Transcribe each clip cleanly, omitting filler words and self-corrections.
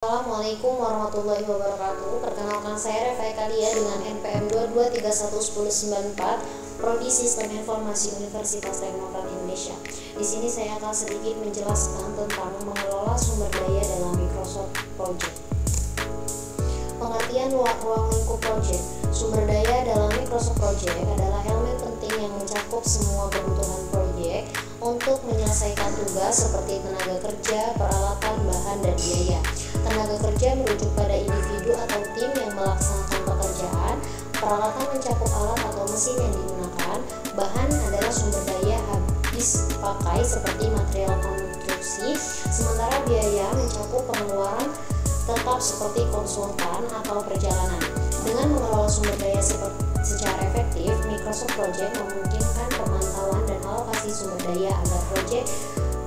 Assalamualaikum warahmatullahi wabarakatuh. Perkenalkan, saya Refai Kalia dengan NPM 22311094, Prodi Sistem Informasi Universitas Teknokrat Indonesia. Di sini saya akan sedikit menjelaskan tentang mengelola sumber daya dalam Microsoft Project. Pengertian ruang lingkup project. Sumber daya dalam Microsoft Project adalah elemen penting yang mencakup semua kebutuhan project untuk menyelesaikan tugas seperti tenaga kerja, peralatan, bahan, dan biaya. Tenaga kerja merujuk pada individu atau tim yang melaksanakan pekerjaan. Peralatan mencakup alat atau mesin yang digunakan. Bahan adalah sumber daya habis pakai seperti material konstruksi. Sementara biaya mencakup pengeluaran tetap seperti konsultan atau perjalanan. Dengan mengelola sumber daya secara efektif, Microsoft Project memungkinkan pemantauan dan alokasi sumber daya agar project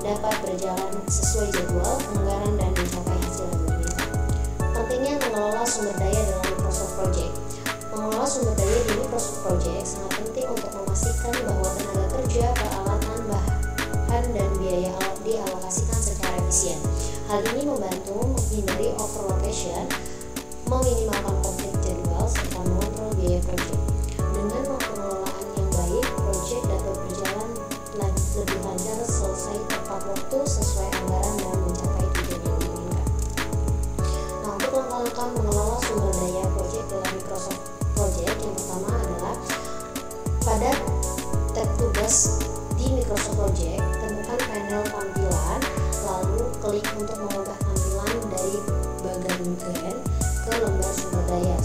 dapat berjalan sesuai jadwal, anggaran, dan mencapai hasil yang diinginkan. Pentingnya mengelola sumber daya dalam Microsoft Project. Mengelola sumber daya di Microsoft Project sangat penting untuk memastikan bahwa tenaga kerja, peralatan, bahan, dan biaya alat dialokasikan secara efisien. Hal ini membantu menghindari overallocation, meminimalkan konflik jadwal, serta mengontrol biaya project. Dengan pengelolaan yang baik, project dapat berjalan lebih lancar, selesai tepat waktu, sesuai anggaran, dan mencapai tujuan yang diinginkan. Nah, untuk langkah-langkah mengelola sumber daya project dalam Microsoft Project, yang pertama adalah pada tab tugas di Microsoft Project, temukan panel tampilan, lalu klik untuk mengubah tampilan dari bagan ke lembar sumber daya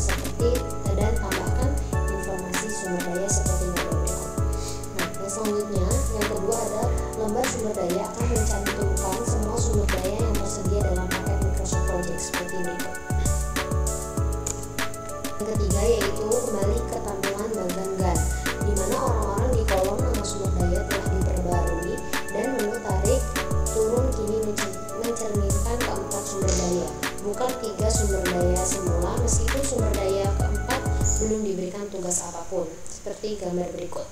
dan tambahkan informasi sumber daya seperti berikut. Nah, yang selanjutnya, yang kedua ada lembar sumber daya akan mencantumkan semua sumber daya yang tersedia dalam paket Microsoft Project seperti berikut. Yang ketiga yaitu kembali ke tampilan bagan GAN, di mana orang-orang di kolom nama sumber daya telah diperbarui dan menu tarik turun kini mencerminkan keempat sumber daya, bukan 3 sumber daya semula, meskipun sumber daya keempat belum diberikan tugas apapun, seperti gambar berikut.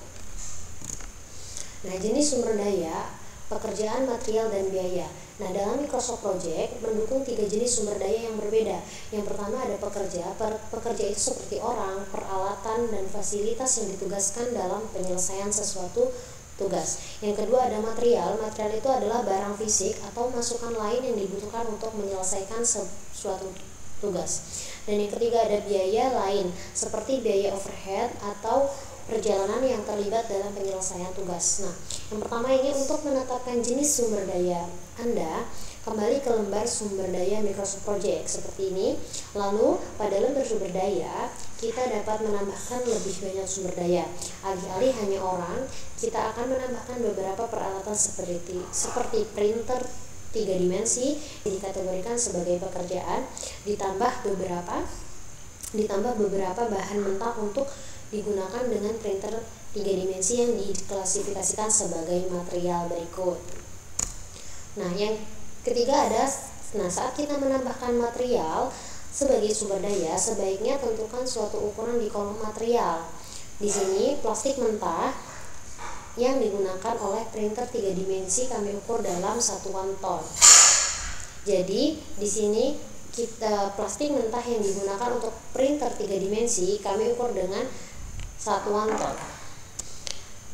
Nah, jenis sumber daya, pekerjaan, material, dan biaya. Nah, dalam Microsoft Project mendukung 3 jenis sumber daya yang berbeda. Yang pertama ada pekerja. Pekerja itu seperti orang, peralatan, dan fasilitas yang ditugaskan dalam penyelesaian sesuatu tugas. Yang kedua ada material. Material itu adalah barang fisik atau masukan lain yang dibutuhkan untuk menyelesaikan suatu tugas. Dan yang ketiga ada biaya lain, seperti biaya overhead atau perjalanan yang terlibat dalam penyelesaian tugas. Nah, yang pertama ini untuk menetapkan jenis sumber daya Anda, kembali ke lembar sumber daya Microsoft Project seperti ini. Lalu pada lembar sumber daya kita dapat menambahkan lebih banyak sumber daya. Alih-alih hanya orang, kita akan menambahkan beberapa peralatan seperti printer 3 dimensi dikategorikan sebagai pekerjaan, ditambah beberapa bahan mentah untuk digunakan dengan printer 3 dimensi yang diklasifikasikan sebagai material berikut. Nah, yang ketiga ada, saat kita menambahkan material sebagai sumber daya, sebaiknya tentukan suatu ukuran di kolom material. Di sini plastik mentah yang digunakan oleh printer 3 dimensi kami ukur dalam satuan ton. Jadi di sini plastik mentah yang digunakan untuk printer 3 dimensi kami ukur dengan satuan ton.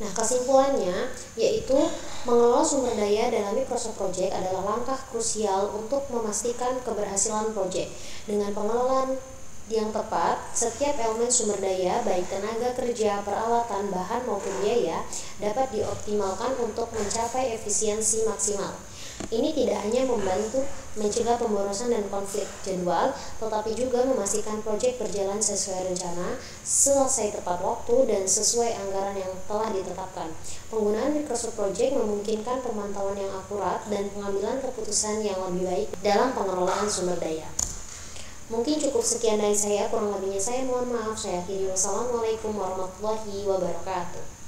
Nah, kesimpulannya yaitu mengelola sumber daya dalam Microsoft Project adalah langkah krusial untuk memastikan keberhasilan project. Dengan pengelolaan yang tepat, setiap elemen sumber daya baik tenaga kerja, peralatan, bahan maupun biaya dapat dioptimalkan untuk mencapai efisiensi maksimal. Ini tidak hanya membantu mencegah pemborosan dan konflik jadwal, tetapi juga memastikan proyek berjalan sesuai rencana, selesai tepat waktu, dan sesuai anggaran yang telah ditetapkan. Penggunaan Microsoft Project memungkinkan pemantauan yang akurat dan pengambilan keputusan yang lebih baik dalam pengelolaan sumber daya. Mungkin cukup sekian dari saya, kurang lebihnya saya mohon maaf. Saya akhiri. Wassalamualaikum warahmatullahi wabarakatuh.